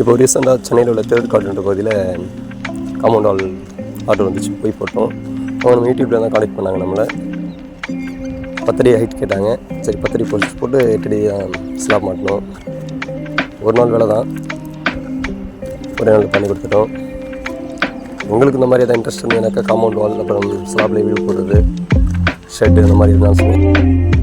இப்போ ரீசெண்டாக சென்னையில் உள்ள தேர்ட் கார்டுன்ற பகுதியில் காம்பவுண்ட் வால் ஆர்டர் வந்துச்சு, போய் போட்டோம். அவங்க நம்ம யூடியூப்பில் தான் கான்டெக்ட் பண்ணாங்க நம்மளை. 10 அடி ஹைட் கேட்டாங்க. சரி 10 அடி போட்டு 8 அடி ஸ்லாப் மாட்டணும். ஒரு நாள் வேலை தான், ஒரே நாள் பண்ணி கொடுத்துட்டோம். உங்களுக்கு இந்த மாதிரி எதாவது இன்ட்ரெஸ்ட் இருந்ததுனாக்கா காம்பவுண்ட் வால், அப்புறம் ஸ்லாப்பில் வீடு போடுறது, ஷெட்டு, அந்த மாதிரி இருந்தாலும் சொல்லி